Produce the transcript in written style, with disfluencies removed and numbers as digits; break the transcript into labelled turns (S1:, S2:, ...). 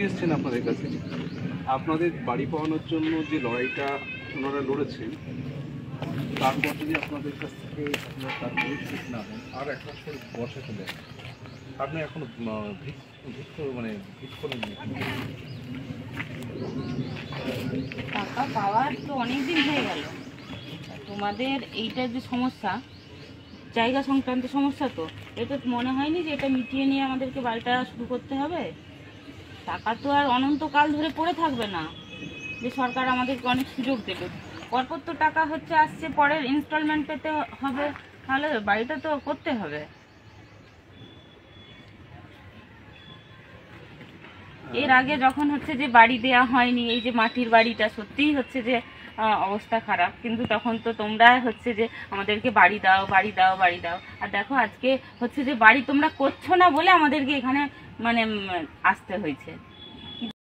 S1: এসেছেন আপনাদের কাছে, আপনাদের বাড়ি পাওয়ানোর জন্য যে লড়াইটা ওনারা লড়েছেন, তারপর যদি আপনাদের কাছ থেকে আপনারা তার পরিস্থিতি না হন, আর 1 মাস পরে বর্ষা চলে আসে, আপনি এখনো ভিক্ষা করেননি?
S2: টাকা পাওয়ার তো অনেকদিন হয়ে গেল। তোমাদের এইটা যে সমস্যা, জায়গা সংক্রান্ত সমস্যা, তো এটা মনে হয়নি যে এটা মিটিয়ে নিয়ে আমাদেরকে বাড়িটা শুরু করতে হবে? টাকা তো আর অনন্তকাল ধরে পড়ে থাকবে না যে সরকার আমাদেরকে অনেক সুযোগ দেবে। পরপর তো টাকা আসছে, পরের ইনস্টলমেন্ট পেতে হবে, তাহলে বাড়িটা তো করতে হবে। এর আগে যখন যে বাড়ি দেয়া হয়নি, এই যে মাটির বাড়িটা, সত্যিই যে অবস্থা খারাপ, কিন্তু তখন তো তোমরা যে আমাদেরকে বাড়ি দাও বাড়ি দাও বাড়ি দাও। আর দেখো আজকে যে বাড়ি তোমরা করছো না বলে আমাদেরকে এখানে আসতে হয়েছে।